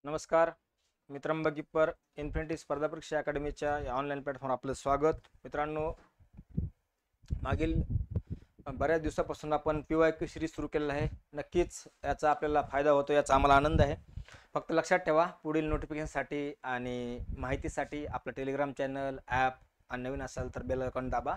नमस्कार. मी त्र्यंबक गिप्पर इन्फिनिटी स्पर्धा परीक्षा अकॅडमीच्या या ऑनलाईन प्लॅटफॉर्मवर आपलं स्वागत. मित्रांनो, मागील बऱ्याच दिवसापासून आपण PYQ सिरीज सुरू केलेला आहे. नक्कीच याचा आपल्याला फायदा होतो, याचा आम्हाला आनंद आहे. फक्त लक्षात ठेवा, पुढील नोटिफिकेशनसाठी आणि माहितीसाठी आपलं टेलिग्राम चॅनल, ॲप आणि नवीन असाल तर बेल आयकॉन दाबा.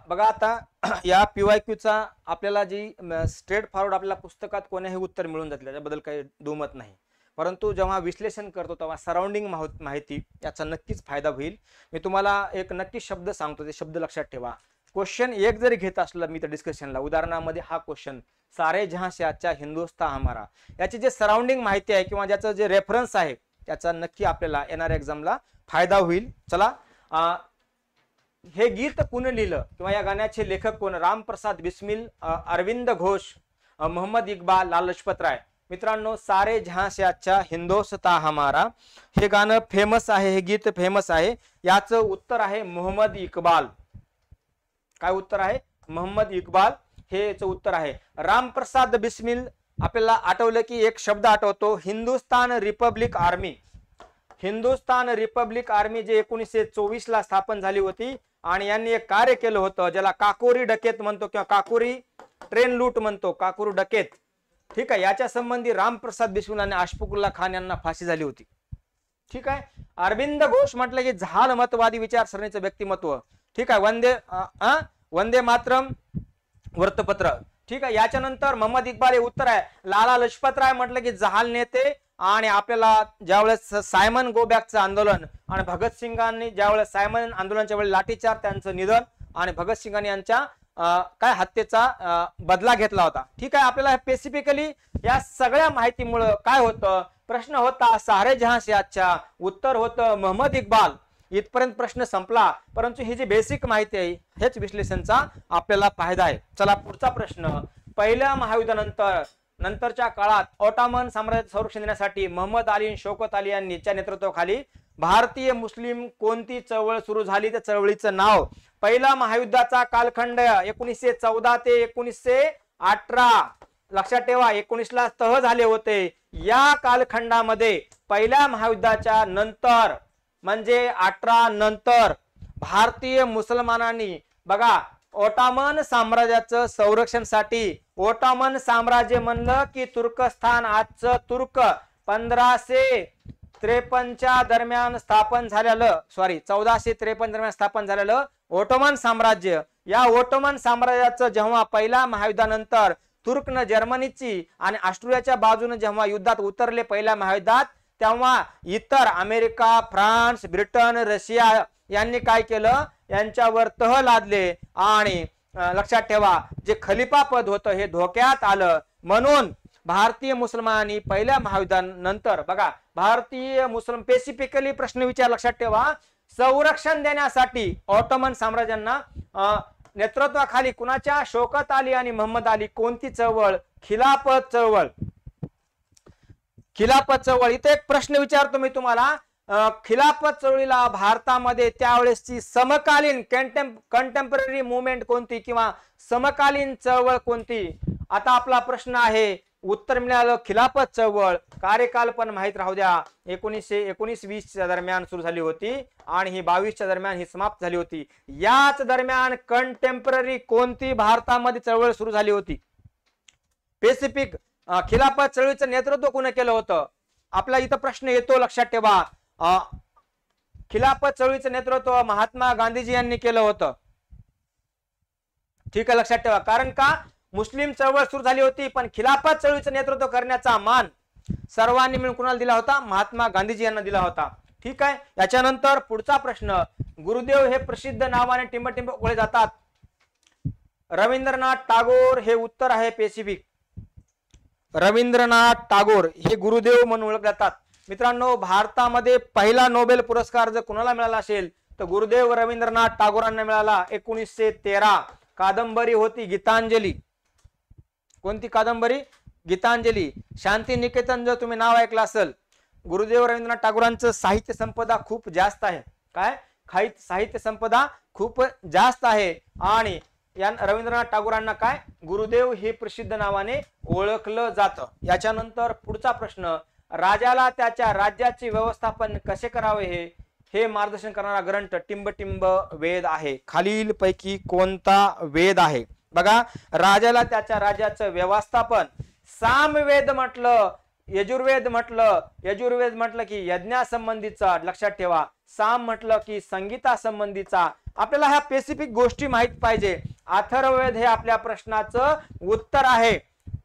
बघा, आता या PYQचा आपल्याला जी स्ट्रेट फॉरवर्ड आपल्याला पुस्तकात कोणीही उत्तर मिळून जाते, त्याच्याबद्दल काही दुमत नाही. परंतु जेव्हा विश्लेषण करतो तेव्हा सराउंडिंग माहिती याचा नक्कीच फायदा होईल. मी तुम्हाला एक नक्की शब्द सांगतो, ते शब्द लक्षात ठेवा. क्वेश्चन एक जरी घेत असलं मी तर डिस्कशनला, उदाहरणामध्ये हा क्वेश्चन सारे जहां से अच्छा हिंदुस्तान हमारा, याची जे सराउंडिंग माहिती आहे किंवा ज्याचं जे रेफरन्स आहे त्याचा नक्की आपल्याला येणाऱ्या एक्झामला फायदा होईल. चला, हे गीत कोणी लिहिलं किंवा या गाण्याचे लेखक कोण? रामप्रसाद बिस्मिल, अरविंद घोष, मोहम्मद इक्बाल, लाल लजपत राय. मित्रांनो, सारे जहां से अच्छा हिंदुस्तान हमारा हे गाणं फेमस आहे, हे गीत फेमस आहे. याचं उत्तर आहे मोहम्मद इक्बाल. काय उत्तर आहे? मोहम्मद इक्बाल हे याचं उत्तर आहे. रामप्रसाद बिस्मिल, आपल्याला आठवलं की एक शब्द आठवतो, Hindustan Republic army. Hindustan Republic army जे 1924 ला स्थापन झाली होती आणि यांनी एक कार्य केलं होतं ज्याला काकोरी डकेत म्हणतो किंवा काकोरी ट्रेन लूट म्हणतो, काकोरी डकेत. ठीक आहे, याच्या संबंधी रामप्रसाद बिस्मिल आणि अशफाकुल्ला खान यांना फाशी झाली होती. ठीक आहे. अरविंद घोष म्हटलं की जहाल मतवादी विचारसरणीचं व्यक्तिमत्व. ठीक आहे. वंदे मातरम वृत्तपत्र. ठीक आहे. याच्यानंतर मोहम्मद इक्बाल हे उत्तर आहे. लाला लजपत राय म्हटलं की जहाल नेते, आणि आपल्याला ज्यावेळेस सायमन गो बॅकचं आंदोलन आणि भगतसिंगांनी ज्यावेळेस सायमन आंदोलनाच्या वेळी लाठीचार, त्यांचं निधन आणि भगतसिंगांनी यांच्या काय हत्येचा बदला घेतला होता. ठीक आहे. आपल्याला स्पेसिफिकली या सगळ्या माहितीमुळे काय होतं, प्रश्न होता सारे जहां से अच्छा, उत्तर होतं मोहम्मद इक्बाल. इथपर्यंत प्रश्न संपला. परंतु ही जी बेसिक माहिती आहे हेच विश्लेषणचा आपल्याला फायदा आहे. चला, पुढचा प्रश्न. पहिल्या महायुद्धानंतरच्या काळात ओटोमन साम्राज्याचे संरक्षण देण्यासाठी मोहम्मद अली आणि शौकत अली यांच्या नेतृत्वाखाली भारतीय मुस्लिम कोणती चळवळ सुरू झाली? त्या चळवळीचं नाव. पहिला महायुद्धाचा कालखंड 1914 ते 1918. लक्षात ठेवा, 19 ला तह झाले होते. या कालखंडामध्ये पहिल्या महायुद्धाच्या नंतर म्हणजे 18 नंतर भारतीय मुसलमानांनी बघा ओटोमन साम्राज्याचं संरक्षणासाठी, ओटोमन साम्राज्य म्हणलं की तुर्कस्तान, आजचं तुर्क, 1553 दरम्यान स्थापन झालेलं, 1453 दरम्यान स्थापन झालेलं ओटोमन साम्राज्य. या ओटोमन साम्राज्याचं जेव्हा पहिल्या महायुद्धानंतर तुर्कनं जर्मनीची आणि ऑस्ट्रियाच्या बाजूने जेव्हा युद्धात उतरले पहिल्या महायुद्धात, तेव्हा इतर अमेरिका, फ्रान्स, ब्रिटन, रशिया यांनी काय केलं, यांच्यावर तह लादले आणि लक्षात ठेवा जे खलिफा पद होतं हे धोक्यात आलं. म्हणून भारतीय मुसलमानांनी पहिल्या महायुद्धानंतर बघा भारतीय मुस्लिम स्पेसिफिकली प्रश्न विचार, लक्षात ठेवा, संरक्षण देण्यासाठी ओटोमन साम्राज्यांना नेतृत्वाखाली कुणाच्या? शौकत अली आणि मोहम्मद अली. कोणती चळवळ? खिलाफत चळवळ. खिलाफत चळवळ. इथे एक प्रश्न विचारतो मी तुम्हाला, खिलाफत चळवळीला भारतामध्ये त्यावेळेसची समकालीन कंटेम्पररी मुवमेंट कोणती किंवा समकालीन चळवळ कोणती? आता आपला प्रश्न आहे, उत्तर मिळालं खिलाफत चळवळ. कार्यकाल पण माहित राहू द्या. 1919-20 दरम्यान सुरू झाली होती आणि ही 22 दरम्यान ही समाप्त झाली होती. याच दरम्यान कंटेम्पररी कोणती भारतामध्ये चळवळ सुरू झाली होती? स्पेसिफिक खिलाफत चळवळीचं नेतृत्व कोणी केलं होतं? आपला इथं प्रश्न येतो, लक्षात ठेवा. खिलाफत चळवळीचं नेतृत्व महात्मा गांधीजी यांनी केलं होतं. ठीक आहे, लक्षात ठेवा. कारण का? मुस्लिम चळवळ सुरू झाली होती, पण खिलाफत चळवळीचं नेतृत्व करण्याचा मान सर्वांनी मिळून कुणाला दिला होता? महात्मा गांधीजी यांना दिला होता. ठीक आहे. याच्यानंतर पुढचा प्रश्न. गुरुदेव हे प्रसिद्ध नावाने टिंबटिंब ओळखले जातात. रवींद्रनाथ टागोर हे उत्तर आहे स्पेसिफिक. रवींद्रनाथ टागोर हे गुरुदेव म्हणून ओळखले जातात. मित्रांनो, भारतामध्ये पहिला नोबेल पुरस्कार जर कुणाला मिळाला असेल तर गुरुदेव रवींद्रनाथ टागोरांना मिळाला. 1913. कादंबरी होती गीतांजली. कोणती कादंबरी? गीतांजली. शांती निकेतन जर तुम्ही नाव ऐकलं असेल. गुरुदेव रवींद्रनाथ टागोरांचं साहित्य संपदा खूप जास्त आहे. काय? साहित्य संपदा खूप जास्त आहे आणि या रवींद्रनाथ टागोरांना काय गुरुदेव हे प्रसिद्ध नावाने ओळखलं जातं. याच्यानंतर पुढचा प्रश्न, राजाला त्याच्या राज्याचे व्यवस्थापन कसे करावे हे मार्गदर्शन करणारा ग्रंथ टिंबटिंब वेद आहे. खालील पैकी कोणता वेद आहे? बघा, राजाला त्याच्या राज्याचं व्यवस्थापन सामवेद म्हटलं, यजुर्वेद म्हटलं की यज्ञासंबंधीचा, लक्षात ठेवा. साम म्हटलं की संगीता संबंधीचा. आपल्याला ह्या स्पेसिफिक गोष्टी माहित पाहिजे. अथर्ववेद हे आपल्या प्रश्नाचं उत्तर आहे.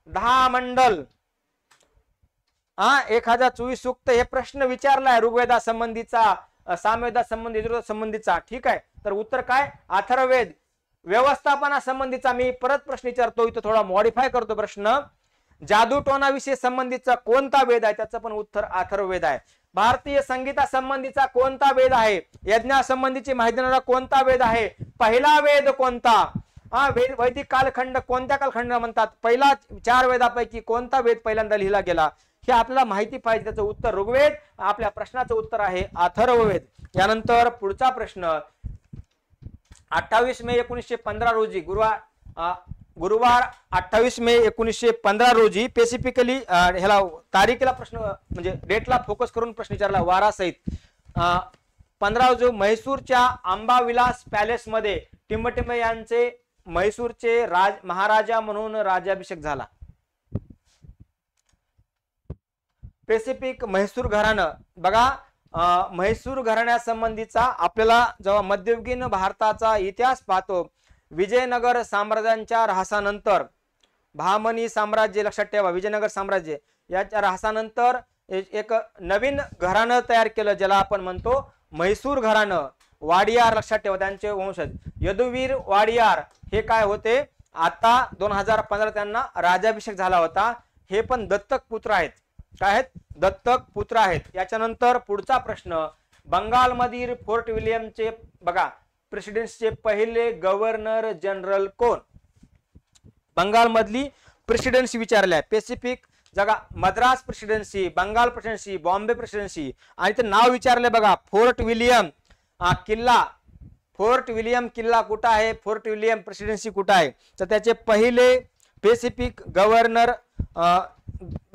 10 मंडल 1024 सूक्त हे प्रश्न विचारलाय ऋग्वेदा संबंधीचा, सामवेदा संबंधी, यजुर्वेदा संबंधीचा. ठीक आहे, तर उत्तर काय? अथर्ववेद. व्यवस्थापना संबंधीचा मी परत प्रश्न विचारतो, इथं थोडा मॉडिफाय करतो प्रश्न. जादूटोणाविषयी संबंधीचा कोणता वेद आहे? त्याचं पण उत्तर अथर्ववेद आहे. भारतीय संगीता संबंधीचा कोणता वेद आहे? यज्ञा संबंधीची माहिती देणारा कोणता वेद आहे? पहिला वेद कोणता? वैदिक कालखंड कोणत्या कालखंडाला म्हणतात? पहिला 4 वेदापैकी कोणता वेद पहिल्यांदा लिहिला गेला? हे आपल्याला माहिती पाहिजे. त्याचं उत्तर ऋग्वेद. आपल्या प्रश्नाचं उत्तर आहे अथर्ववेद. यानंतर पुढचा प्रश्न, 28 मे 1915 रोजी गुरुवार 28 मे 1915 रोजी स्पेसिफिकली ह्याला तारीखेला प्रश्न म्हणजे डेटला फोकस करून प्रश्न विचारला वारासहित. 15 जो म्हैसूरच्या अंबाविलास पॅलेस मध्ये टिंबटिंब यांचे म्हैसूरचे महाराजा म्हणून राज्याभिषेक झाला. स्पेसिफिक म्हैसूर घराणं. बघा, म्हैसूर घराण्यासंबंधीचा आपल्याला जेव्हा मध्ययुगीन भारताचा इतिहास पाहतो, विजयनगर साम्राज्यांच्या ऱ्हासानंतर बहामनी साम्राज्य, लक्षात ठेवा, विजयनगर साम्राज्य याच्या ऱ्हासानंतर एक नवीन घराणं तयार केलं, ज्याला आपण म्हणतो म्हैसूर घराणं. वाडियार, लक्षात ठेवा, त्यांचे वंशज यदुवीर वाडियार हे काय होते? आता 2015 त्यांना राज्याभिषेक झाला होता. हे पण दत्तक पुत्र आहेत. काय आहेत? दत्तक पुत्र आहेत. याच्यानंतर पुढचा प्रश्न, बंगालमधील फोर्ट विलियमचे बघा प्रेसिडेन्सीचे पहिले गव्हर्नर जनरल कोण? बंगालमधली प्रेसिडेन्सी विचारल्या. स्पेसिफिक जगा Madras presidency, Bengal presidency, Bombay presidency, आणि ते नाव विचारले बघा. फोर्ट विलियम किल्ला, फोर्ट विलियम किल्ला कुठं आहे? फोर्ट विलियम प्रेसिडेन्सी कुठं आहे? तर त्याचे पहिले स्पेसिफिक गव्हर्नर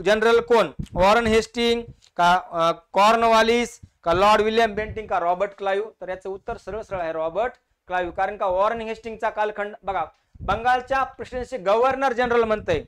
जनरल कोण? वॉरन हेस्टिंग का कॉर्नवालिस का लॉर्ड विलियम बेंटिंग का रॉबर्ट क्लाइव्ह? तर याचं उत्तर सरळ सरळ आहे रॉबर्ट क्लाइव्ह. कारण का वॉरन हेस्टिंगचा कालखंड बघा, बंगालच्या प्रेसिडेन्सी गव्हर्नर जनरल म्हणतंय,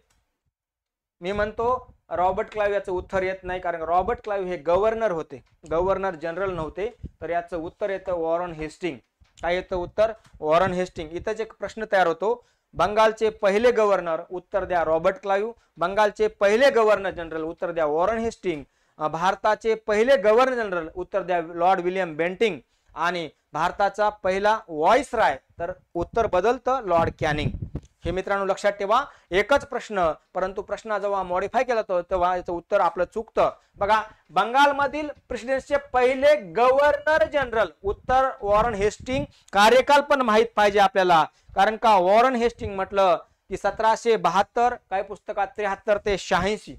मी म्हणतो रॉबर्ट क्लाइव्ह. याचं उत्तर येत नाही, कारण रॉबर्ट क्लाइव्ह हे गव्हर्नर होते, गव्हर्नर जनरल नव्हते. तर याचं उत्तर येतं वॉरन हेस्टिंग. काय येतं उत्तर? Warren Hastings. इथंच एक प्रश्न तयार होतो, बंगालचे पहिले गव्हर्नर, उत्तर द्या रॉबर्ट क्लाइव्ह. बंगालचे पहिले गव्हर्नर जनरल, उत्तर द्या वॉरन हेस्टिंग. भारताचे पहिले गव्हर्नर जनरल, उत्तर द्या लॉर्ड विलियम बेंटिंग. आणि भारताचा पहिला व्हॉइसरॉय, तर उत्तर बदलतं लॉर्ड कॅनिंग. हे मित्रांनो लक्षात ठेवा. एकच प्रश्न, परंतु प्रश्न जेव्हा मॉडिफाय केला तेव्हा याचं उत्तर आपलं चुकतं. बघा, बंगालमधील प्रेसिडेन्सीचे पहिले गव्हर्नर जनरल, उत्तर वॉरन हेस्टिंग. कार्यकाल पण माहित पाहिजे आपल्याला, कारण का वॉरन हेस्टिंग म्हटलं की 1772, काय पुस्तकात 73 ते 86,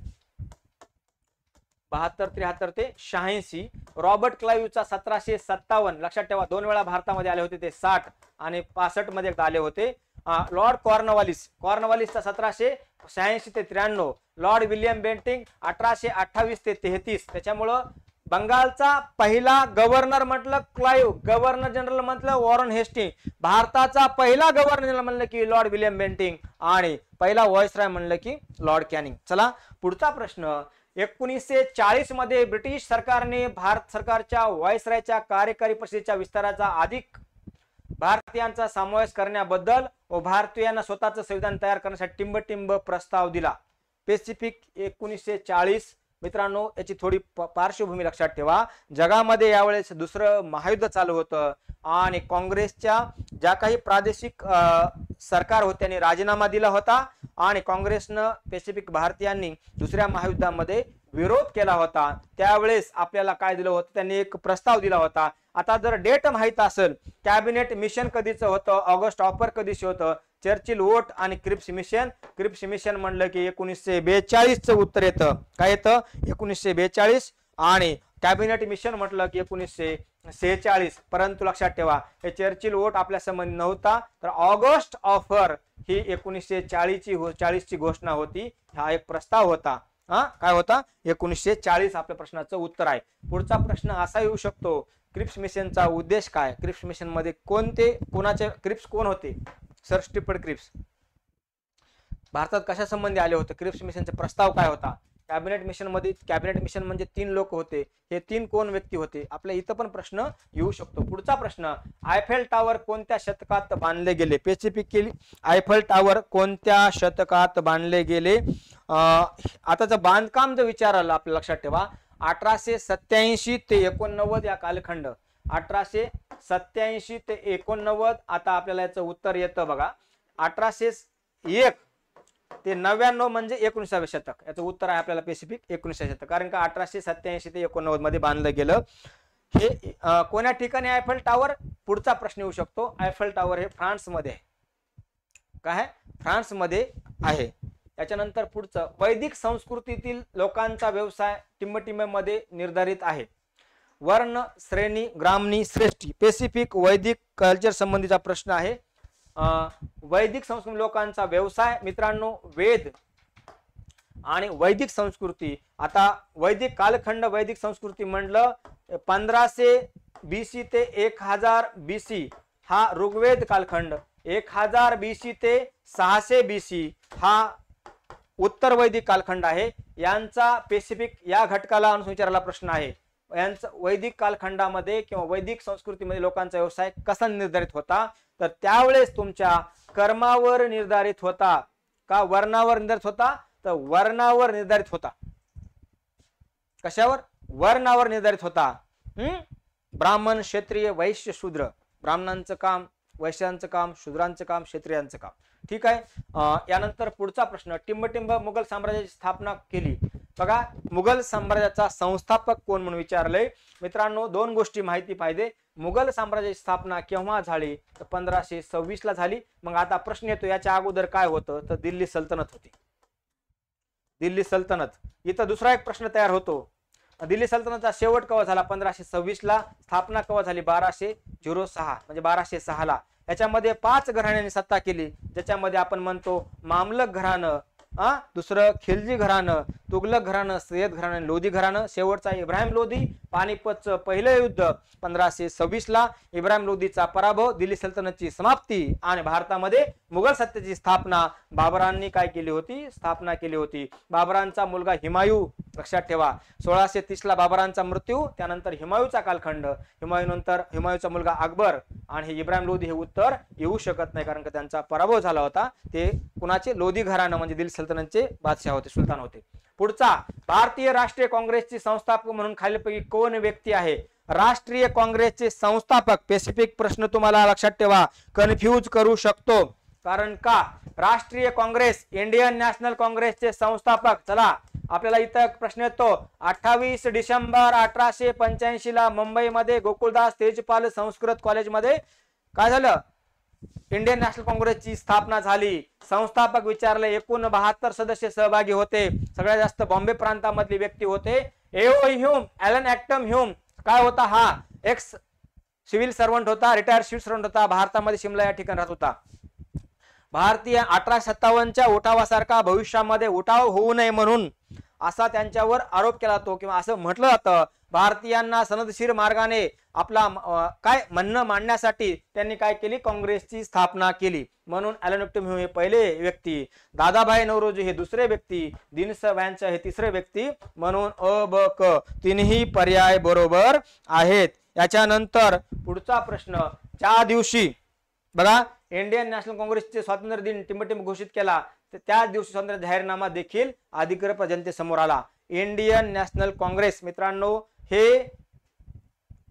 72, 73 ते 86. रॉबर्ट क्लाइव्हचा 1757, लक्षात ठेवा, 2 वेळा भारतामध्ये आले होते, ते 60 आणि 65 मध्ये एकदा आले होते. लॉर्ड कॉर्नवालिसचा 1786 ते 93, लॉर्ड विलियम बेंटिंग 1828 ते 33. त्याच्यामुळं बंगालचा पहिला गव्हर्नर म्हटलं क्लाइव्ह, गव्हर्नर जनरल म्हटलं वॉरन हेस्टिंग, भारताचा पहिला गव्हर्नर जनरल म्हणलं की लॉर्ड विलियम बेंटिंग, आणि पहिला व्हॉइसरॉय म्हणलं की लॉर्ड कॅनिंग. चला पुढचा प्रश्न, 1940 मध्ये ब्रिटिश सरकारने भारत सरकारच्या व्हॉइसरॉयच्या कार्यकारी परिषदेच्या विस्ताराचा अधिक भारतीयांचा समावेश करण्याबद्दल व भारतीयांना स्वतःचं संविधान तयार करण्यासाठी टिंबटिंब प्रस्ताव दिला. स्पेसिफिक 1940. मित्रांनो याची थोडी पार्श्वभूमी लक्षात ठेवा. जगामध्ये यावेळेस दुसरं महायुद्ध चालू होतं आणि काँग्रेसच्या ज्या काही प्रादेशिक सरकार होते त्यांनी राजीनामा दिला होता आणि काँग्रेसनं स्पेसिफिक भारतीयांनी दुसऱ्या महायुद्धामध्ये विरोध केला होता. त्यावेळेस आपल्याला काय दिलं होतं? त्यांनी एक प्रस्ताव दिला होता. आता जर डेट माहित असेल, कॅबिनेट मिशन कधीचं होतं, ऑगस्ट ऑफर कधीच होतं, चर्चिल वोट आणि क्रिप्स मिशन म्हणलं की 1942चं उत्तर येतं. काय येतं? 1942. आणि कॅबिनेट मिशन म्हटलं की 1946. परंतु लक्षात ठेवा, हे चर्चिल वोट आपल्या संबंधी नव्हता, तर ऑगस्ट ऑफर ही 1940ची घोषणा होती. हा एक प्रस्ताव होता. काय होता 1940 आपल्या प्रश्नाचं उत्तर आहे. पुढचा प्रश्न असा येऊ शकतो, क्रिप्स मिशनचा उद्देश काय? क्रिप्स मिशन मध्ये कोणाचे क्रिप्स कोण होते? सर स्टीफर्ड क्रिप्स भारतात कशा संबंधी आले होते? क्रिप्स मिशनचा प्रस्ताव काय होता? कॅबिनेट मिशन मध्ये, कॅबिनेट मिशन म्हणजे 3 लोक होते, हे 3 कोण व्यक्ती होते? आपल्या इथं पण प्रश्न येऊ शकतो. पुढचा प्रश्न, आयफेल टॉवर कोणत्या शतकात बांधले गेले? स्पेसिफिकली आयफेल टॉवर कोणत्या शतकात बांधले गेले? आताचं बांधकाम जर विचारलं आपल्या लक्षात ठेवा, 1887 ते 89 या कालखंड, 1887 ते 89. आता आपल्याला याचं उत्तर येतं बघा, 1801 ते 99 म्हणजे 19व्या शतक. याचं उत्तर आहे आपल्याला स्पेसिफिक 19व्या शतक, कारण का 1887 ते 89 मध्ये बांधलं गेलं. हे कोण्या ठिकाणी आयफेल टॉवर? पुढचा प्रश्न येऊ शकतो. आयफेल टॉवर हे फ्रान्स मध्ये आहे. काय आहे? फ्रान्स मध्ये आहे. त्याच्यानंतर पुढचं, वैदिक संस्कृतीतील लोकांचा व्यवसाय टिंबटिंबमध्ये निर्धारित आहे. वर्ण, श्रेणी, ग्रामणी, श्रेष्ठी. स्पेसिफिक वैदिक कल्चर संबंधीचा प्रश्न आहे. वैदिक संस्कृती लोकांचा व्यवसाय मित्रांनो, वेद आणि वैदिक संस्कृती. आता वैदिक कालखंड, वैदिक संस्कृती म्हणलं 1500 BC ते 1000 BC हा ऋग्वेद कालखंड, 1000 BC ते 600 BC हा उत्तर वैदिक कालखंड आहे. यांचा स्पेसिफिक या घटकाला अनुसार विचारला प्रश्न आहे. यांचा वैदिक कालखंडामध्ये किंवा वैदिक संस्कृतीमध्ये लोकांचा व्यवसाय कसा निर्धारित होता? तर त्यावेळेस तुमच्या कर्मावर निर्धारित होता का वर्णावर निर्धारित होता? तर वर्णावर निर्धारित होता. कशावर? वर्णावर निर्धारित होता. ब्राह्मण, क्षत्रिय, वैश्य, शूद्र. ब्राह्मणांचं काम, वैश्यांचं काम, शूद्रांचं काम, क्षत्रियांचं काम. ठीक आहे. यानंतर पुढचा प्रश्न, टिंबटिंब मुघल साम्राज्याची स्थापना केली. बघा, मुघल साम्राज्याचा संस्थापक कोण म्हणून विचारलंय. मित्रांनो 2 गोष्टी माहिती पाहिजे. मुघल साम्राज्याची स्थापना केव्हा झाली? तर 1526 ला झाली. मग आता प्रश्न येतो, याच्या अगोदर काय होतं? तर दिल्ली सल्तनत होती. दिल्ली सल्तनत. इथं दुसरा एक प्रश्न तयार होतो, दिल्ली सल्तनतचा शेवट केव्हा झाला? 1526 ला. स्थापना केव्हा झाली? 1206 म्हणजे 1206 ला. याच्यामध्ये 5 घराण्यांनी सत्ता केली, ज्याच्यामध्ये आपण म्हणतो मामलक घराणं, दुसरं खिलजी घराणं, तुगलक घराणं, सय्यद घराणं, लोधी घराणं. शेवटचा इब्राहिम लोधी. पानिपतचं पहिलं युद्ध 1526 ला. इब्राहिम लोधीचा पराभव, दिल्ली सल्तनतची समाप्ती आणि भारतामध्ये मुघल सत्तेची स्थापना बाबरांनी काय केली होती? स्थापना केली होती. बाबरांचा मुलगा हिमायू, लक्षात ठेवा, 1630 ला बाबरांचा मृत्यू. त्यानंतर हिमायूचा कालखंड, हिमायू नंतर हिमायूचा मुलगा अकबर. आणि हे इब्राहिम लोधी हे उत्तर येऊ शकत नाही, कारण का त्यांचा पराभव झाला होता. ते कुणाचे? लोधी घराणं म्हणजे दिल्ली सल्तनतचे बादशाह होते, सुलतान होते. पुढचा, भारतीय राष्ट्रीय काँग्रेसचे संस्थापक म्हणून खालीलपैकी कोण व्यक्ती आहे? राष्ट्रीय काँग्रेसचे संस्थापक. स्पेसिफिक प्रश्न तुम्हाला लक्षात ठेवा, कन्फ्यूज करू शकतो. कारण का राष्ट्रीय काँग्रेस, इंडियन नॅशनल काँग्रेसचे संस्थापक. चला आपल्याला इथं प्रश्न येतो, 28 डिसेंबर 1885 ला मुंबईमध्ये गोकुळदास तेजपाल संस्कृत कॉलेजमध्ये काय झालं? इंडियन नॅशनल काँग्रेसची स्थापना झाली. संस्थापक विचारले, एकूण 72 सदस्य सहभागी होते. सगळ्यात जास्त बॉम्बे प्रांतामधली व्यक्ती होते. एओ ह्यूम, ॲलन ॲक्टम ह्यूम काय होता? हा एक्स सिव्हिल सर्वंट होता, रिटायर्ड सिव्हिल सर्वंट होता. भारतामध्ये शिमला या ठिकाणी राहत होता. भारतीय 1857च्या उठावासारखा भविष्यामध्ये उठाव होऊ नये म्हणून असा त्यांच्यावर आरोप केला जातो, किंवा असं म्हटलं जातं, भारतीयांना सनदशीर मार्गाने आपला काय म्हणणं मांडण्यासाठी त्यांनी काय केली? काँग्रेसची स्थापना केली. म्हणून ॲलन ॲक्टम हे पहिले व्यक्ती, दादाभाई नौरोजी हे दुसरे व्यक्ती, दीनस वॅनचा हे तिसरे व्यक्ती. म्हणून अ, ब, क तिन्ही पर्याय बरोबर आहेत. याच्यानंतर पुढचा प्रश्न, ज्या दिवशी बघा इंडियन नॅशनल काँग्रेसचे स्वातंत्र्य दिन टिंबटिंब घोषित केला, तर त्या दिवशी स्वातंत्र्य जाहीरनामा देखील अधिकृत जनतेसमोर आला. इंडियन नॅशनल काँग्रेस मित्रांनो हे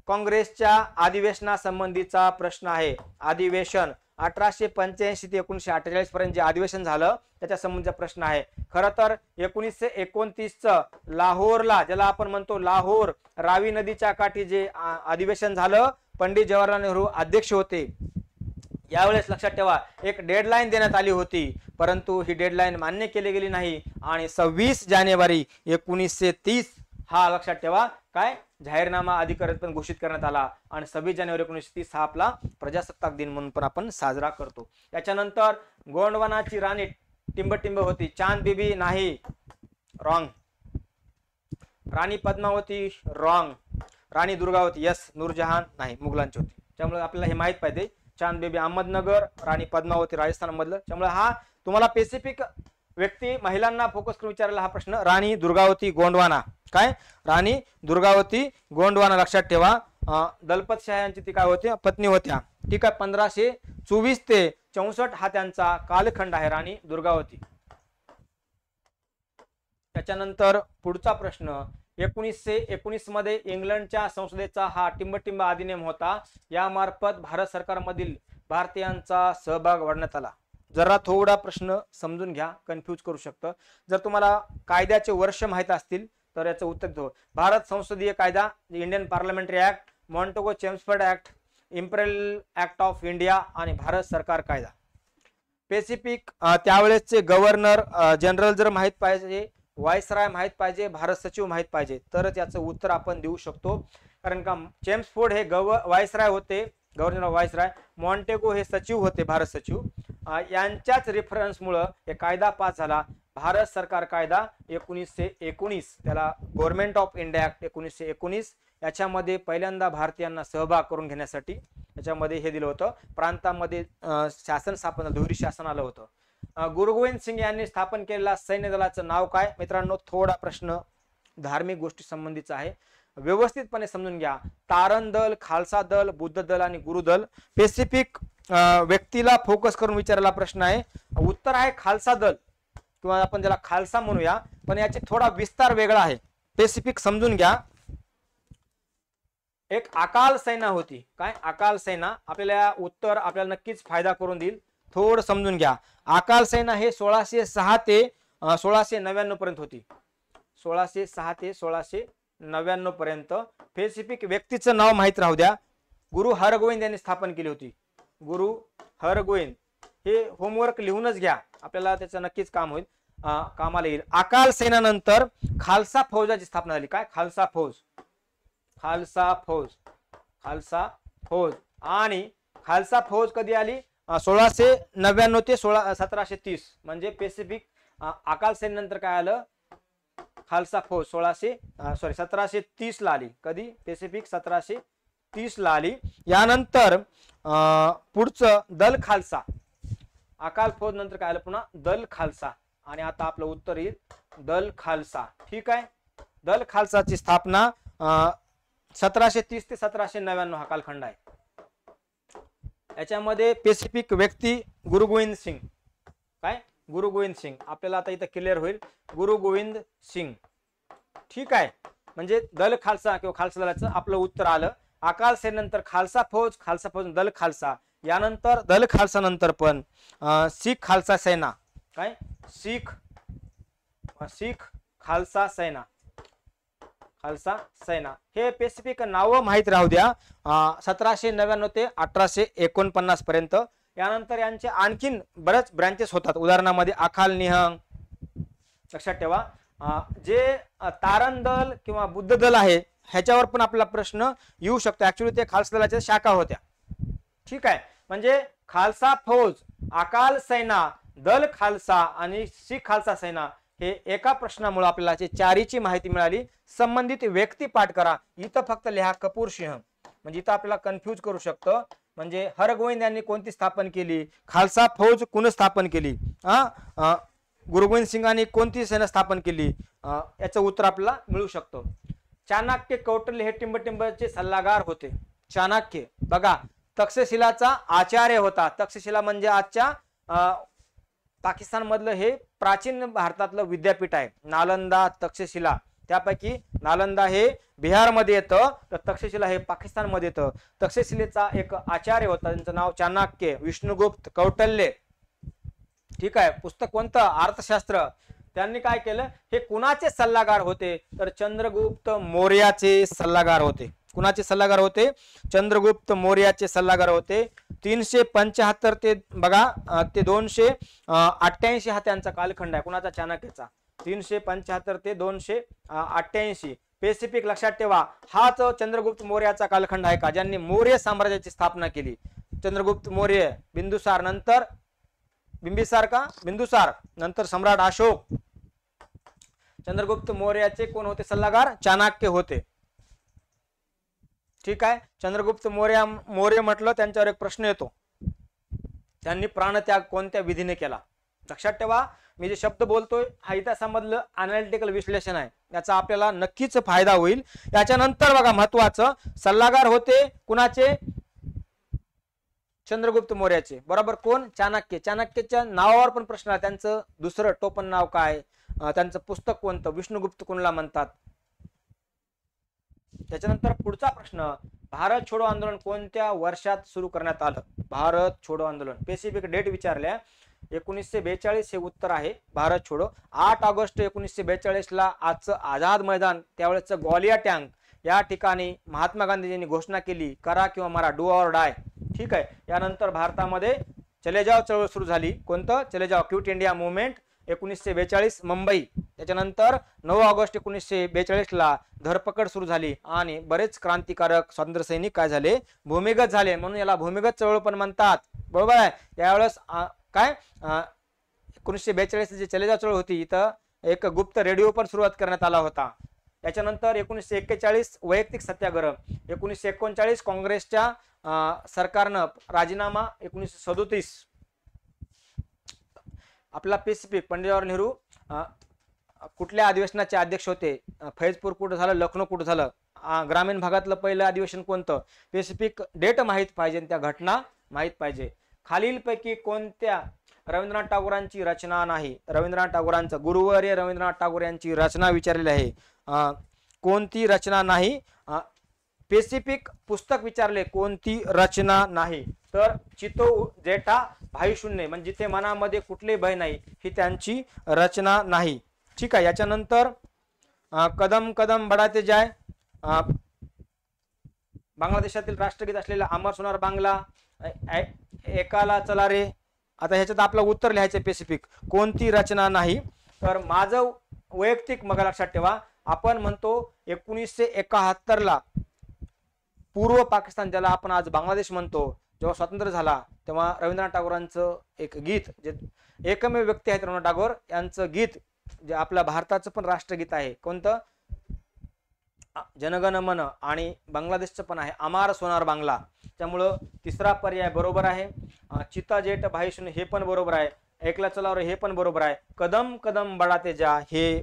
काँग्रेसच्या अधिवेशनासंबंधीचा प्रश्न आहे. अधिवेशन 1885 ते 1948 पर्यंत जे अधिवेशन झालं त्याच्या संबंधीचा प्रश्न आहे. खरं तर 1929 लाहोरला, ज्याला आपण म्हणतो लाहोर रावी नदीच्या काठी जे अधिवेशन झालं, पंडित जवाहरलाल नेहरू अध्यक्ष होते. यावेळेस लक्षात ठेवा, एक डेडलाईन देण्यात आली होती, परंतु ही डेडलाईन मान्य केली गेली नाही. आणि 26 जानेवारी 1930 हा लक्षात ठेवा काय जाहीरनामा अधिकृतपणे घोषित करण्यात आला. आणि 26 जानेवारी 1930 हा आपला प्रजासत्ताक दिन म्हणून पण आपण साजरा करतो. त्याच्यानंतर गोंडवानाची राणी टिंबटिंब होती. चांद बीबी नाही, रॉंग. राणी पद्मावती रॉंग, राणी दुर्गावती यस, नूरजहान नाही, मुघलांची होती. त्यामुळे आपल्याला हे माहित पाहिजे. चांद बेबी अहमदनगर, राणी पद्मावती राजस्थान मधलं. त्यामुळे हा तुम्हाला स्पेसिफिक व्यक्ती महिलांना फोकस करून विचारलेला हा प्रश्न. राणी दुर्गावती गोंडवाना, काय राणी दुर्गावती गोंडवाना लक्षात ठेवा. दलपत शाह यांची ती काय होते, पत्नी होत्या. ठीक आहे. 1524 ते 64 हा त्यांचा कालखंड आहे राणी दुर्गावती. त्याच्यानंतर पुढचा प्रश्न, 1919 मध्ये इंग्लंडच्या संसदेचा हा टिंबटिंब अधिनियम होता. यामार्फत भारत सरकारमधील भारतीयांचा सहभाग वाढवण्यात आला. जरा थोडा प्रश्न समजून घ्या, कन्फ्यूज करू शकतं. जर तुम्हाला कायद्याचे वर्ष माहित असतील तर याचं उत्तर दो. भारत संसदीय कायदा, Indian parliamentary act, मॉन्टेगो Chelmsford act, imperial act of India आणि भारत सरकार कायदा. स्पेसिफिक त्यावेळेसचे गव्हर्नर जनरल जर माहित पाहिजे, व्हाईसराय माहित पाहिजे, भारत सचिव माहित पाहिजे, तरच याचं उत्तर आपण देऊ शकतो. कारण का चेम्सफोर्ड हे व्हाईसराय होते, गव्हर्नर व्हाईसराय. मॉन्टेगो हे सचिव होते, भारत सचिव. यांच्याच रेफरन्समुळं हे कायदा पास झाला, भारत सरकार कायदा 1919. त्याला गव्हर्नमेंट ऑफ इंडिया ऍक्ट 1919. याच्यामध्ये पहिल्यांदा भारतीयांना सहभाग करून घेण्यासाठी याच्यामध्ये हे दिलं होतं. प्रांतामध्ये शासन स्थापन, दुहेरी शासन आलं होतं. गुरु गोविंद सिंग यांनी स्थापन केलेल्या सैन्य दलाचं नाव काय? मित्रांनो, थोडा प्रश्न धार्मिक गोष्टी संबंधीचा आहे, व्यवस्थितपणे समजून घ्या. तारण दल, खालसा दल, बुद्ध दल आणि गुरुदल. स्पेसिफिक व्यक्तीला फोकस करून विचारलेला प्रश्न आहे. उत्तर आहे खालसा दल, किंवा आपण त्याला खालसा म्हणूया, पण याचे थोडा विस्तार वेगळा आहे. स्पेसिफिक समजून घ्या. एक अकाल सेना होती. काय अकाल सेना? आपल्याला उत्तर आपल्याला नक्कीच फायदा करून देईल. थोडं समजून घ्या. अकाल सेना हे 1606 ते 1699 पर्यंत होती. 1606 ते 1699 पर्यंत. स्पेसिफिक व्यक्तीचं नाव माहित राहू द्या. गुरु हरगोविंद यांनी स्थापन केली होती. गुरु हरगोविंद. हे होमवर्क लिहूनच घ्या, आपल्याला त्याचं नक्कीच काम होईल, कामाला येईल. अकाल सेनानंतर खालसा फौजाची स्थापना झाली. काय? खालसा फौज. खालसा फौज. खालसा फौज. आणि खालसा फौज कधी आली? 1699 ते 1730. म्हणजे स्पेसिफिक अकाल सेनेनंतर काय आलं? खालसा फौज 1730 ला आली. कधी? स्पेसिफिक 1730 ला आली. यानंतर पुढचं दल खालसा. अकाल फौज नंतर काय आलं? पुन्हा दल खालसा. आणि आता आपलं उत्तर येईल दल खालसा. ठीक आहे. दल खालसाची स्थापना 1730 ते 1799 हा कालखंड आहे. याच्यामध्ये स्पेसिफिक व्यक्ती गुरु गोविंद सिंग. काय? गुरु गोविंद सिंग. आपल्याला आता इथं क्लिअर होईल, गुरु गोविंद सिंग. ठीक आहे. म्हणजे दल खालसा किंवा खालसा दलाचं आपलं उत्तर आलं. अकाल सेनेनंतर खालसा फौज, खालसा फौज दल खालसा. यानंतर दल खालसा नंतर पण शीख खालसा सेना. काय? शीख खालसा सेना. खालसा सेना. हे स्पेसिफिक नाव माहित राहू द्या. 1799 ते 1849 पर्यंत. यानंतर यांचे आणखीन बरेच ब्रांचेस होतात. उदाहरणामध्ये अकाल निहंग. लक्षात ठेवा. जे तारण दल किंवा बुद्ध दल आहे ह्याच्यावर पण आपला प्रश्न येऊ शकतो. ऍक्च्युली ते खालसा दलाच्या शाखा होत्या. ठीक आहे. म्हणजे खालसा फौज, अकाल सेना, दल खालसा आणि शीख खालसा सेना हे एका प्रश्नामुळे आपल्याला चारीची माहिती मिळाली. संबंधित व्यक्ती पाठ करा. इथं फक्त लिहा कपूर सिंह. म्हणजे इथं आपल्याला कन्फ्यूज करू शकतं. म्हणजे हरगोविंद यांनी कोणती स्थापन केली? खालसा फौज कोण स्थापन केली? गुरु गोविंद सिंगांनी कोणती सेना स्थापन केली? याचं उत्तर आपल्याला मिळू शकतं. चाणक्य कौटिल्य हे टिंबटिंबचे सल्लागार होते. चाणक्य बघा तक्षशिलाचा आचार्य होता. तक्षशिला म्हणजे आजच्या पाकिस्तान मधलं हे प्राचीन भारतातलं विद्यापीठ आहे. नालंदा, तक्षशिला. त्यापैकी नालंदा हे बिहारमध्ये येतं, तर तक्षशिला हे पाकिस्तान मध्ये येतं. तक्षशिलेचा एक आचार्य होता, त्यांचं नाव चाणक्य, विष्णुगुप्त, कौटिल्य. ठीक आहे. पुस्तक कोणतं? अर्थशास्त्र. त्यांनी काय केलं? हे कुणाचे सल्लागार होते? तर चंद्रगुप्त मौर्याचे सल्लागार होते. कुणाचे सल्लागार होते? चंद्रगुप्त मौर्याचे सल्लागार होते. 375 ते बघा ते 288 हा त्यांचा कालखंड आहे. कुणाचा? चाणक्याचा. 375 ते 288. स्पेसिफिक लक्षात ठेवा. हाच चंद्रगुप्त मौर्याचा कालखंड आहे का ज्यांनी मौर्य साम्राज्याची स्थापना केली? चंद्रगुप्त मौर्य, बिंदुसार, नंतर बिंबिसार का? बिंदुसार, नंतर सम्राट अशोक. चंद्रगुप्त मौर्याचे कोण होते सल्लागार? चाणक्य होते. ठीक आहे. चंद्रगुप्त मौर्य म्हटलं त्यांच्यावर एक प्रश्न येतो, त्यांनी प्राणत्याग कोणत्या विधीने केला? लक्षात ठेवा, मी जे शब्द बोलतोय हा इतिहासामधलं अनालिटिकल विश्लेषण आहे, याचा आपल्याला नक्कीच फायदा होईल. याच्यानंतर बघा महत्वाचं, सल्लागार होते कुणाचे? चंद्रगुप्त मौर्याचे. बरोबर. कोण? चाणक्य. चाणक्यच्या नावावर पण प्रश्न आहे, त्यांचं दुसरं टोपण नाव काय, त्यांचं पुस्तक कोणतं, विष्णुगुप्त कोणाला म्हणतात. त्याच्यानंतर पुढचा प्रश्न, भारत छोडो आंदोलन कोणत्या वर्षात सुरू करण्यात आलं? भारत छोडो आंदोलन स्पेसिफिक डेट विचारल्या, 1942 हे उत्तर आहे. भारत छोडो 8 ऑगस्ट 1942 ला आजचं आझाद मैदान, त्यावेळेचं ग्वालिया टँक या ठिकाणी महात्मा गांधीजींनी घोषणा केली, करा किंवा मारा, डू ऑर डाय. ठीक आहे. यानंतर भारतामध्ये चले जाव चळवळ सुरू झाली. कोणतं? चले जाव, क्विट इंडिया मुवमेंट 1942 मुंबई. त्याच्यानंतर 9 ऑगस्ट 1942 ला धरपकड सुरू झाली आणि बरेच क्रांतिकारक स्वातंत्र्य सैनिक काय झाले? भूमिगत झाले. म्हणून याला भूमिगत चळवळ पण म्हणतात. बरोबर आहे. यावेळेस काय 1942 जी चले जाव चळवळ होती, इथं एक गुप्त रेडिओ पण सुरुवात करण्यात आला होता. त्याच्यानंतर 1941 वैयक्तिक सत्याग्रह, 1939 काँग्रेसच्या सरकारनं राजीनामा, 1937 आपला पेसिफिक पंडित जवाहरलाल नेहरू कुठल्या अधिवेशनाचे अध्यक्ष होते? फैजपूर कुठं झालं, लखनौ कुठं झालं? ग्रामीण भागातलं पहिलं अधिवेशन कोणतं? पेसिफिक डेट माहीत पाहिजे, त्या घटना माहीत पाहिजे. खालीलपैकी कोणत्या रवींद्रनाथ टागोरांची रचना नाही? रवींद्रनाथ टागोरांचं, गुरुवर्य रवींद्रनाथ टागोर यांची रचना विचारलेली आहे. कोणती रचना नाही? पेसिफिक पुस्तक विचारले, कोणती रचना नाही? तर चितो जेठा भाई शून्य, म्हणजे जिथे मनामध्ये कुठले भय नाही, ही त्यांची रचना नाही. ठीक आहे. याच्यानंतर कदम कदम बढाते जाय, बांगलादेशातील राष्ट्रगीत असलेला अमर सोनार बांगला, एकाला चला रे. आता ह्याच्यात आपलं उत्तर लिहायचं पेसिफिक, कोणती रचना नाही? तर माझं वैयक्तिक मग लक्षात ठेवा, आपण म्हणतो 1971 ला पूर्व पाकिस्तान, ज्याला आपण आज बांगलादेश म्हणतो, जेव्हा स्वातंत्र्य झाला तेव्हा रवींद्रनाथ टागोरांचं एक गीत, जे एकमेव व्यक्ती आहेत रवींद्रनाथ टागोर यांचं गीत, जे आपल्या भारताचं पण राष्ट्रगीत आहे, कोणतं? जनगण मन, आणि बांगलादेशचं पण आहे अमार सोनार बांगला. त्यामुळं तिसरा पर्याय बरोबर आहे. चिता जेठ भाई शून्य हे पण बरोबर आहे. एकला चलावर हे पण बरोबर आहे. कदम कदम बढाते जा हे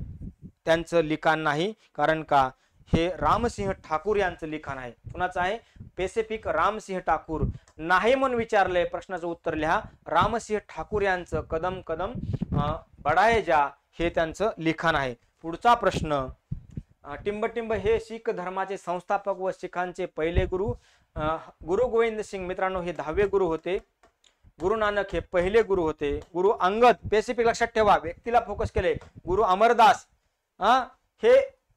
त्यांचं लिखाण नाही, कारण का हे रामसिंह ठाकूर यांचं लिखाण आहे. कुणाचं आहे? पेसिफिक रामसिंह ठाकूर. नाही म्हणून विचारलंय, प्रश्नाचं उत्तर लिहा. रामसिंह ठाकूर यांचं कदम कदम बढाए जा हे त्यांचं लिखाण आहे. पुढचा प्रश्न, टिंबटिंब हे शीख धर्माचे संस्थापक व शिखांचे पहिले गुरु. गुरु गोविंद सिंग मित्रांनो हे 10वे गुरु होते. गुरु नानक हे पहिले गुरु होते. गुरु अंगद, पेसिफिक लक्षात ठेवा, व्यक्तीला फोकस केले. गुरु अमरदास, हे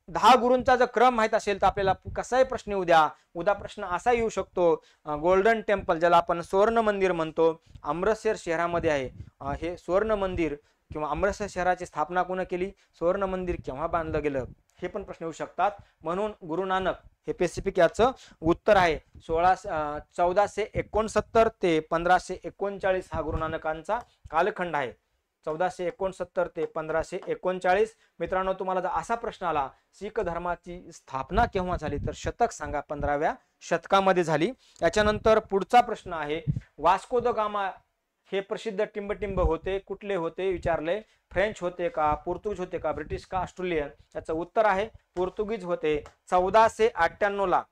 10 गुरूंचा जर क्रम माहित असेल तर आपल्याला कसाही प्रश्न येऊ द्या, उद्या प्रश्न असा येऊ शकतो. गोल्डन टेम्पल, ज्याला आपण सुवर्ण मंदिर म्हणतो, अमृतसर शहरामध्ये आहे. हे सुवर्ण मंदिर किंवा अमृतसर शहराची स्थापना कोणी केली? सुवर्ण मंदिर केव्हा बांधलं गेलं? हे पण प्रश्न येऊ शकतात. म्हणून गुरु नानक हे पेसिफिक याचं उत्तर आहे. 1469 ते 1539 हा गुरु नानकांचा कालखंड आहे. 1469 ते 1539. मित्रांनो, तुम्हाला जर असा प्रश्न आला शीख धर्माची स्थापना केव्हा झाली, तर शतक सांगा. 15व्या शतकामध्ये झाली. याच्यानंतर पुढचा प्रश्न आहे, वास्को द गामा हे प्रसिद्ध टिंबटिंब होते, कुठले होते विचारले? फ्रेंच होते का, पोर्तुगीज होते का, ब्रिटिश का, ऑस्ट्रेलियन? याचं उत्तर आहे पोर्तुगीज होते. 1498 ला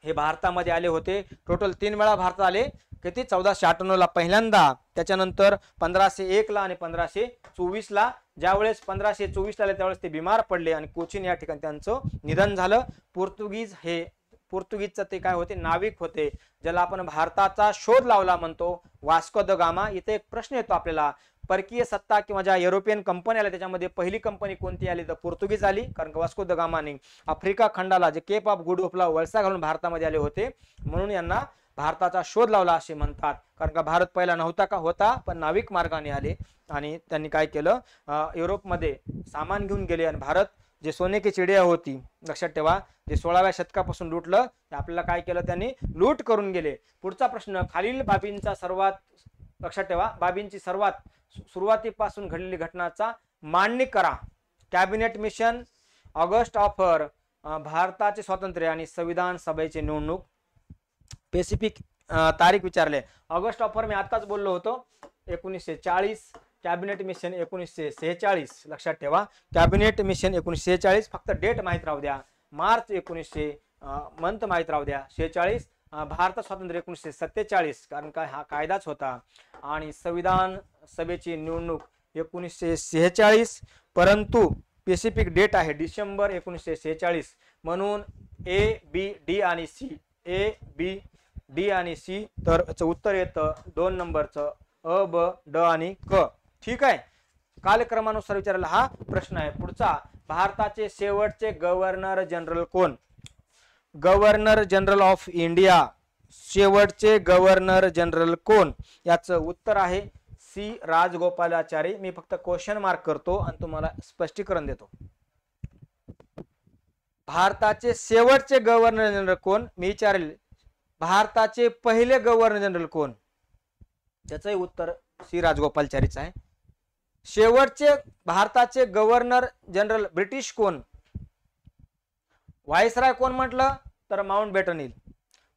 हे भारतामध्ये आले होते. टोटल 3 वेळा भारतात आले. किती? 1498 ला पहिल्यांदा, त्याच्यानंतर 1501 ला आणि 1524 ला. ज्यावेळेस 1524 ला आले त्यावेळेस ते बिमार पडले आणि कोचीन या ठिकाणी त्यांचं निधन झालं. पोर्तुगीजचं ते काय होते? नाविक होते, ज्याला आपण भारताचा शोध लावला म्हणतो, वास्को द गामा. इथे एक प्रश्न येतो आपल्याला, परकीय सत्ता किंवा ज्या युरोपियन कंपनी आल्या त्याच्यामध्ये पहिली कंपनी कोणती आली? तर पोर्तुगीज आली, कारण वास्को द गामाने आफ्रिका खंडाला जे केप ऑफ गुड होपला वळसा घालून भारतामध्ये आले होते, म्हणून यांना भारताचा शोध लावला असे म्हणतात. कारण का भारत पहिला नव्हता का? होता, पण नाविक मार्गाने आले आणि त्यांनी काय केलं? युरोपमध्ये सामान घेऊन गेले आणि भारत जे सोने की चिडिया होती, लक्षात ठेवा, जे 16व्या शतकापासून लुटलं, ते आपल्याला काय केलं? त्यांनी लूट करून गेले. पुढचा प्रश्न, खालील बाबींचा सर्वात, लक्षात ठेवा, बाबींची सर्वात सुरुवातीपासून घडलेली घटनाचा मांडणी करा. कॅबिनेट मिशन, ऑगस्ट ऑफर, भारताचे स्वातंत्र्य आणि संविधान सभेची निवडणूक. स्पेसिफिक तारीख विचारले. ऑगस्ट ऑफर मी आताच बोललो होतो 1940. Cabinet mission 1946. लक्षात ठेवा, कॅबिनेट मिशन 1946. फक्त डेट माहीत राहू द्या. मार्च 1900 मंथ माहीत राहू द्या. 46. भारत स्वातंत्र्य 1947, कारण काय हा कायदाच होता. आणि संविधान सभेची निवडणूक 1946, परंतु स्पेसिफिक डेट आहे डिसेंबर 1946. म्हणून ए बी डी आणि सी, ए बी डी आणि सी. तर उत्तर येतं 2 नंबरचं अ ब ड आणि क. ठीक आहे, कालक्रमानुसार विचारलेला हा प्रश्न आहे. पुढचा, भारताचे शेवटचे गव्हर्नर जनरल कोण? गव्हर्नर जनरल ऑफ इंडिया, शेवटचे गव्हर्नर जनरल कोण? याचं उत्तर आहे सी राजगोपालाचारी. मी फक्त क्वेश्चन मार्क करतो आणि तुम्हाला स्पष्टीकरण देतो. भारताचे शेवटचे गव्हर्नर जनरल कोण? मी विचारेल भारताचे पहिले गव्हर्नर जनरल कोण? त्याचंही उत्तर सी राजगोपालाचारीच आहे. शेवटचे भारताचे गव्हर्नर जनरल ब्रिटिश कोण? व्हाईसराय कोण म्हटलं तर माउंटबॅटन येईल.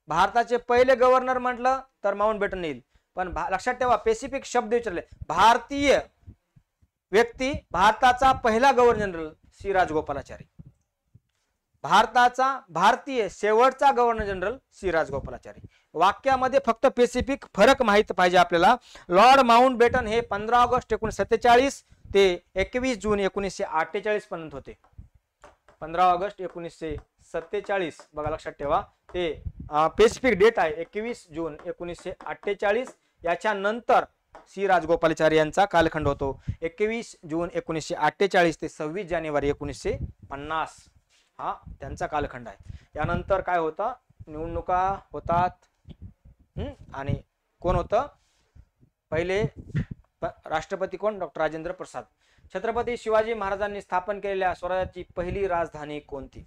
भारताचे पहिले गव्हर्नर म्हटलं तर माउंटबॅटन येईल. पण लक्षात ठेवा, स्पेसिफिक शब्द विचारले. भारतीय व्यक्ती, भारताचा पहिला गव्हर्नर जनरल सी राजगोपालाचारी. भारताचा भारतीय शेवटचा गव्हर्नर जनरल सी राजगोपालाचारी. वाक्यामध्ये फक्त स्पेसिफिक फरक माहित पाहिजे आपल्याला. लॉर्ड माउंटबॅटन हे 15 ऑगस्ट 1947 ते 21 जून 1948 पर्यंत होते. 15 ऑगस्ट 1947 बघा, लक्षात ठेवा. ते स्पेसिफिक डेट आहे 21 जून 1948. याच्यानंतर सी राजगोपालाचारी यांचा कालखंड होतो 21 जून 1948 ते 26 जानेवारी 1950. हा त्यांचा कालखंड आहे. यानंतर काय होतं, निवडणुका होतात. आणि कोण होतं पहिले राष्ट्रपती? कोण? डॉक्टर राजेंद्र प्रसाद. छत्रपती शिवाजी महाराजांनी स्थापन केलेल्या स्वराज्याची पहिली राजधानी कोणती?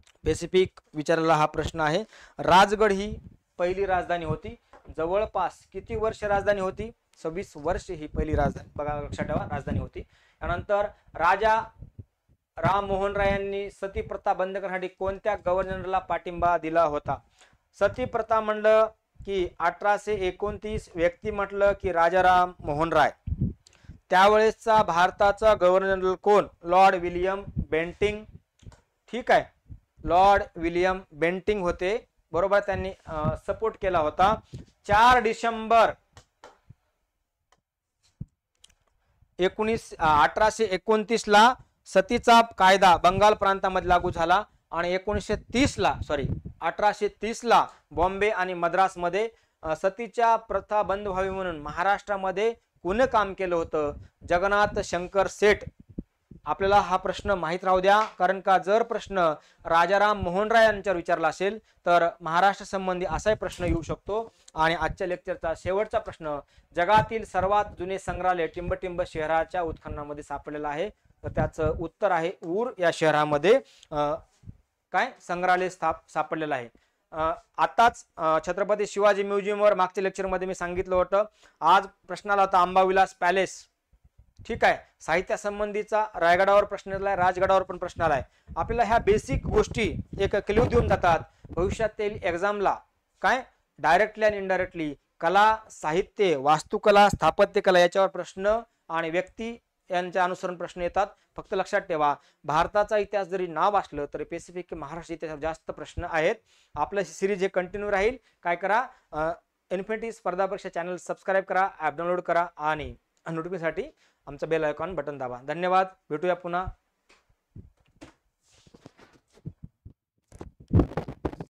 स्पेसिफिक विचारलेला हा प्रश्न आहे. राजगड ही पहिली राजधानी होती. जवळपास किती वर्ष राजधानी होती? 26 वर्ष ही पहिली राजधानी, बघा लक्षात ठेवा, राजधानी होती. त्यानंतर राजा राम मोहन राय यांनी सती प्रथा बंद करण्यासाठी कोणत्या गव्हर्नरला पाठिंबा दिला होता? सती प्रथा म्हणलं की 1829, व्यक्ती म्हटलं की राजाराम मोहन राय. त्यावेळेसचा भारताचा गव्हर्नर जनरल कोण? Lord William Bentinck. ठीक आहे, लॉर्ड विलियम बेंटिंग होते, बरोबर. त्यांनी सपोर्ट केला होता. 4 डिसेंबर 1829 ला सतीचा कायदा बंगाल प्रांतामध्ये लागू झाला. आणि 1830 ला बॉम्बे आणि मद्रास मध्ये सतीच्या प्रथा बंद व्हावी म्हणून महाराष्ट्रामध्ये कोणी काम केलं होतं? जगन्नाथ शंकर सेठ. आपल्याला हा प्रश्न माहित राहू द्या, कारण का जर प्रश्न राजाराम मोहन राय यांच्यावर विचारला असेल तर महाराष्ट्र संबंधी असाही प्रश्न येऊ शकतो. आणि आजच्या लेक्चरचा शेवटचा प्रश्न, जगातील सर्वात जुने संग्रहालय टिंबटिंब शहराच्या उत्खननामध्ये सापडलेलं आहे. तर त्याचं उत्तर आहे ऊर या शहरामध्ये काय संग्रहालय सापडलेलं आहे. आताच छत्रपती शिवाजी म्युझियमवर मागच्या लेक्चरमध्ये मी सांगितलं होतं. आज प्रश्न आला होता अंबाविलास पॅलेस. ठीक आहे, साहित्य संबंधीचा रायगडावर प्रश्न आलाय, राजगडावर पण प्रश्न आलाय. आपल्याला ह्या बेसिक गोष्टी एक क्ल्यू देऊन जातात भविष्यातील एक्झामला. काय डायरेक्टली आणि इनडायरेक्टली कला, साहित्य, वास्तुकला, स्थापत्यकला याच्यावर प्रश्न आणि व्यक्ती यांच्या अनुसरण प्रश्न येतात. फक्त लक्षात ठेवा, भारताचा इतिहास जरी नाव असलं तरी स्पेसिफिक महाराष्ट्र इतिहासावर जास्त प्रश्न आहेत. आपलं सिरीज हे कंटिन्यू राहील. काय करा, इन्फिनिटी स्पर्धा परीक्षा चॅनल सबस्क्राईब करा, ॲप डाउनलोड करा आणि नोटिफिकेशनसाठी आमचं बेल आयकॉन बटन दाबा. धन्यवाद, भेटूया पुन्हा.